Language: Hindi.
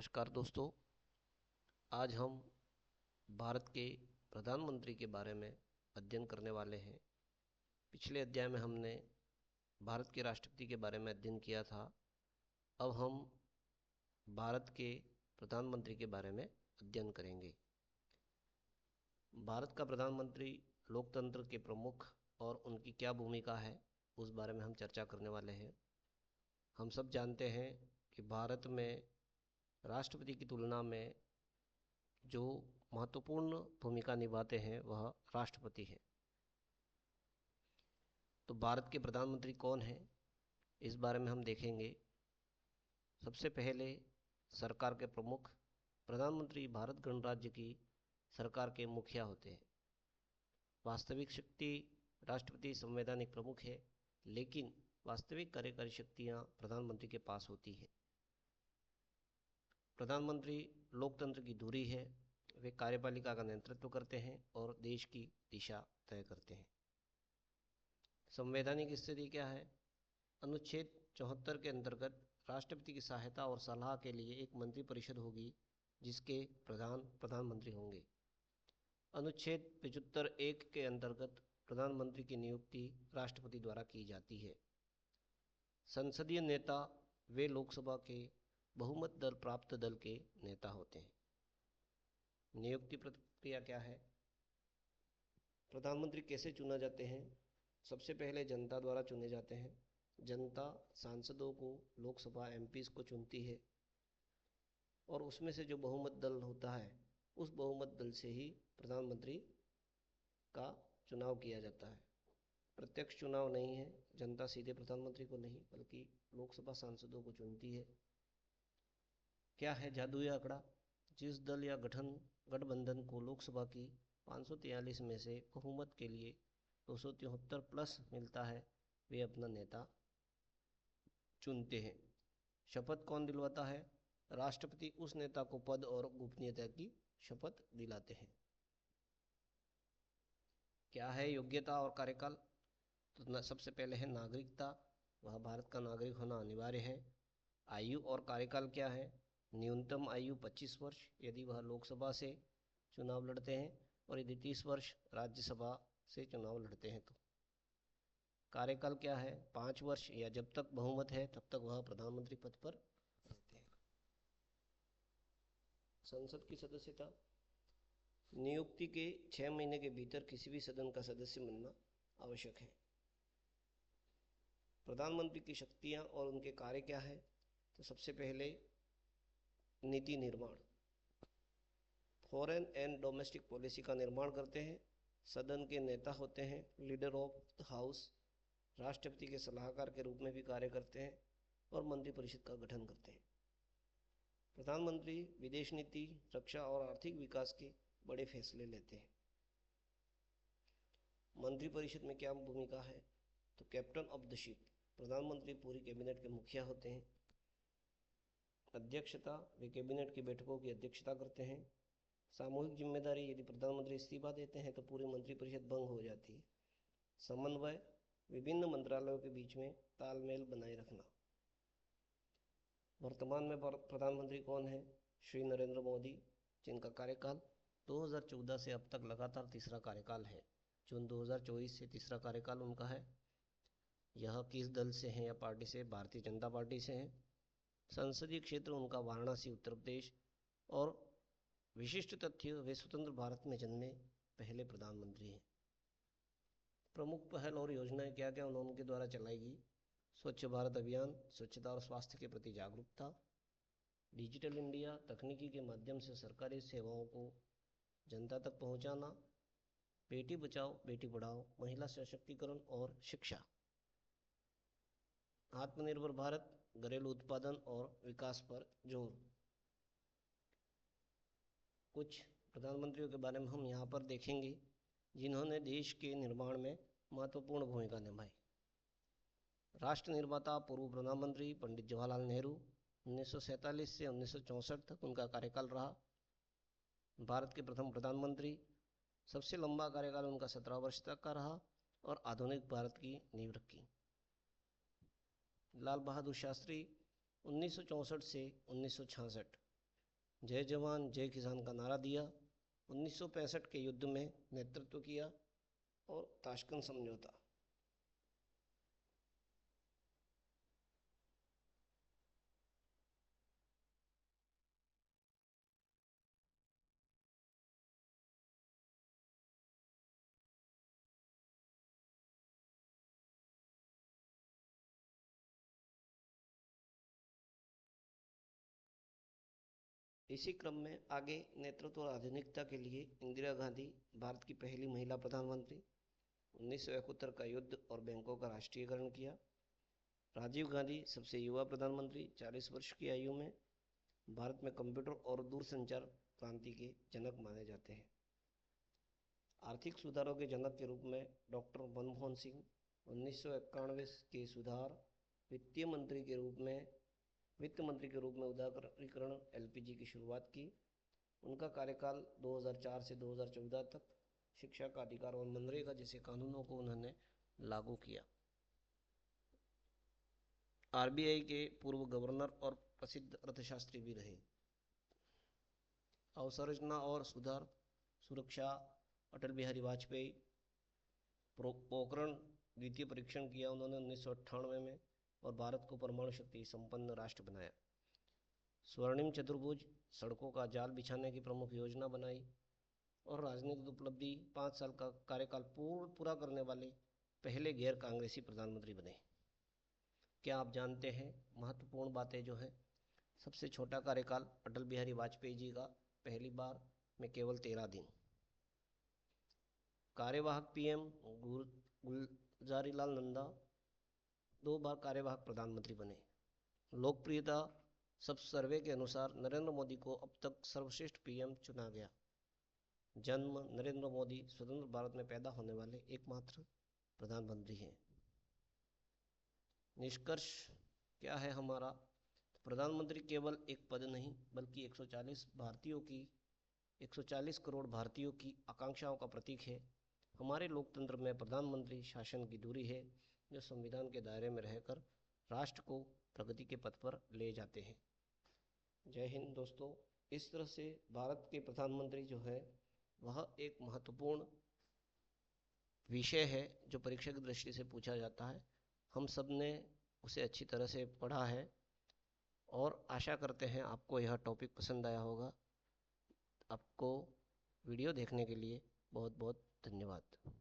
नमस्कार दोस्तों। आज हम भारत के प्रधानमंत्री के बारे में अध्ययन करने वाले हैं। पिछले अध्याय में हमने भारत के राष्ट्रपति के बारे में अध्ययन किया था। अब हम भारत के प्रधानमंत्री के बारे में अध्ययन करेंगे। भारत का प्रधानमंत्री लोकतंत्र के प्रमुख और उनकी क्या भूमिका है, उस बारे में हम चर्चा करने वाले हैं। हम सब जानते हैं कि भारत में राष्ट्रपति की तुलना में जो महत्वपूर्ण भूमिका निभाते हैं वह राष्ट्रपति है। तो भारत के प्रधानमंत्री कौन हैं, इस बारे में हम देखेंगे। सबसे पहले सरकार के प्रमुख। प्रधानमंत्री भारत गणराज्य की सरकार के मुखिया होते हैं। वास्तविक शक्ति राष्ट्रपति संवैधानिक प्रमुख है, लेकिन वास्तविक कार्यकारी शक्तियां प्रधानमंत्री के पास होती है। प्रधानमंत्री लोकतंत्र की धुरी है। वे कार्यपालिका का नेतृत्व करते हैं और देश की दिशा तय करते हैं। संवैधानिक स्थिति क्या है? अनुच्छेद 74 के अंतर्गत राष्ट्रपति की सहायता और सलाह के लिए एक मंत्रिपरिषद होगी, जिसके प्रधान प्रधानमंत्री होंगे। अनुच्छेद 75(1) के अंतर्गत प्रधानमंत्री की नियुक्ति राष्ट्रपति द्वारा की जाती है। संसदीय नेता वे लोकसभा के बहुमत दल प्राप्त दल के नेता होते हैं। नियुक्ति प्रक्रिया क्या है? प्रधानमंत्री कैसे चुना जाते हैं? सबसे पहले जनता द्वारा चुने जाते हैं। जनता सांसदों को, लोकसभा एमपीज को चुनती है और उसमें से जो बहुमत दल होता है, उस बहुमत दल से ही प्रधानमंत्री का चुनाव किया जाता है। प्रत्यक्ष चुनाव नहीं है। जनता सीधे प्रधानमंत्री को नहीं बल्कि लोकसभा सांसदों को चुनती है। क्या है जादुई आंकड़ा? जिस दल या गठबंधन को लोकसभा की 543 में से बहुमत के लिए 273 प्लस मिलता है, वे अपना नेता चुनते हैं। शपथ कौन दिलवाता है? राष्ट्रपति उस नेता को पद और गोपनीयता की शपथ दिलाते हैं। क्या है योग्यता और कार्यकाल? तो सबसे पहले है नागरिकता। वह भारत का नागरिक होना अनिवार्य है। आयु और कार्यकाल क्या है? न्यूनतम आयु 25 वर्ष यदि वह लोकसभा से चुनाव लड़ते हैं, और यदि 30 वर्ष राज्यसभा से चुनाव लड़ते हैं तो। कार्यकाल क्या है? 5 वर्ष या जब तक बहुमत है तब तक वह प्रधानमंत्री पद पर रहते हैं। संसद की सदस्यता। नियुक्ति के 6 महीने के भीतर किसी भी सदन का सदस्य बनना आवश्यक है। प्रधानमंत्री की शक्तियां और उनके कार्य क्या है? तो सबसे पहले नीति निर्माण, फॉरेन एंड डोमेस्टिक पॉलिसी का निर्माण करते हैं। सदन के नेता होते हैं, लीडर ऑफ द हाउस। राष्ट्रपति के सलाहकार के रूप में भी कार्य करते हैं और मंत्रिपरिषद का गठन करते हैं। प्रधानमंत्री विदेश नीति, रक्षा और आर्थिक विकास के बड़े फैसले लेते हैं। मंत्रिपरिषद में क्या भूमिका है? तो कैप्टन ऑफ द शिप। प्रधानमंत्री पूरी कैबिनेट के मुखिया होते हैं। अध्यक्षता, वे कैबिनेट की बैठकों की अध्यक्षता करते हैं। सामूहिक जिम्मेदारी, यदि प्रधानमंत्री इस्तीफा देते हैं तो पूरी मंत्रिपरिषद भंग हो जाती है। समन्वय, विभिन्न मंत्रालयों के बीच में तालमेल बनाए रखना। वर्तमान में प्रधानमंत्री कौन है? श्री नरेंद्र मोदी, जिनका कार्यकाल 2014 से अब तक लगातार तीसरा कार्यकाल है। जून 2024 से तीसरा कार्यकाल उनका है। यह किस दल से हैं या पार्टी से? भारतीय जनता पार्टी से हैं। संसदीय क्षेत्र उनका वाराणसी, उत्तर प्रदेश। और विशिष्ट तथ्य, वे स्वतंत्र भारत में जन्मे पहले प्रधानमंत्री हैं। प्रमुख पहल और योजनाएं क्या क्या उनके द्वारा चलाई गई? स्वच्छ भारत अभियान, स्वच्छता और स्वास्थ्य के प्रति जागरूकता। डिजिटल इंडिया, तकनीकी के माध्यम से सरकारी सेवाओं को जनता तक पहुंचाना। बेटी बचाओ बेटी पढ़ाओ, महिला सशक्तिकरण और शिक्षा। आत्मनिर्भर भारत, घरेलू उत्पादन और विकास पर जोर। कुछ प्रधानमंत्रियों के बारे में हम यहाँ पर देखेंगे जिन्होंने देश के निर्माण में महत्वपूर्ण भूमिका निभाई। राष्ट्र निर्माता पूर्व प्रधानमंत्री पंडित जवाहरलाल नेहरू, 1947 से 1964 तक उनका कार्यकाल रहा। भारत के प्रथम प्रधानमंत्री, सबसे लंबा कार्यकाल उनका 17 वर्ष तक का रहा और आधुनिक भारत की नींव रखी। लाल बहादुर शास्त्री, 1964 से 1966, जय जवान जय किसान का नारा दिया, 1965 के युद्ध में नेतृत्व किया और ताशकंद समझौता। इसी क्रम में आगे नेतृत्व और आधुनिकता के लिए इंदिरा गांधी भारत की पहली महिला प्रधानमंत्री, 1971 का युद्ध और बैंकों का राष्ट्रीयकरण किया। राजीव गांधी सबसे युवा प्रधानमंत्री, 40 वर्ष की आयु में भारत में कंप्यूटर और दूरसंचार क्रांति के जनक माने जाते हैं। आर्थिक सुधारों के जनक के रूप में डॉक्टर मनमोहन सिंह, 1991 के सुधार, वित्तीय मंत्री के रूप में वित्त मंत्री के रूप में उदारीकरण एलपीजी की शुरुआत की। उनका कार्यकाल 2004 से 2014 तक, शिक्षा का अधिकार और मनरेगा जैसे कानूनों को उन्होंने लागू किया। आरबीआई के पूर्व गवर्नर और प्रसिद्ध अर्थशास्त्री भी रहे। अवसंरचना और सुधार, सुरक्षा, अटल बिहारी वाजपेयी, पोखरण द्वितीय परीक्षण किया उन्होंने 1998 में और भारत को परमाणु शक्ति संपन्न राष्ट्र बनाया। स्वर्णिम चतुर्भुज, सड़कों का जाल बिछाने की प्रमुख योजना बनाई और राजनीतिक उपलब्धि, 5 साल का कार्यकाल पूरा करने वाले पहले गैर कांग्रेसी प्रधानमंत्री बने। क्या आप जानते हैं महत्वपूर्ण बातें जो हैं? सबसे छोटा कार्यकाल अटल बिहारी वाजपेयी जी का, पहली बार में केवल 13 दिन। कार्यवाहक पीएम गुलजारीलाल नंदा 2 बार कार्यवाहक प्रधानमंत्री बने। लोकप्रियता, सब सर्वे के अनुसार नरेंद्र मोदी को अब तक सर्वश्रेष्ठ पीएम चुना गया। जन्म, नरेंद्र मोदी स्वतंत्र भारत में पैदा होने वाले एकमात्र प्रधानमंत्री हैं। निष्कर्ष क्या है हमारा? प्रधानमंत्री केवल एक पद नहीं बल्कि 140 करोड़ भारतीयों की आकांक्षाओं का प्रतीक है। हमारे लोकतंत्र में प्रधानमंत्री शासन की धुरी है जो संविधान के दायरे में रहकर राष्ट्र को प्रगति के पथ पर ले जाते हैं। जय हिंद दोस्तों। इस तरह से भारत के प्रधानमंत्री जो है वह एक महत्वपूर्ण विषय है जो परीक्षा की दृष्टि से पूछा जाता है। हम सब ने उसे अच्छी तरह से पढ़ा है और आशा करते हैं आपको यह टॉपिक पसंद आया होगा। आपको वीडियो देखने के लिए बहुत बहुत धन्यवाद।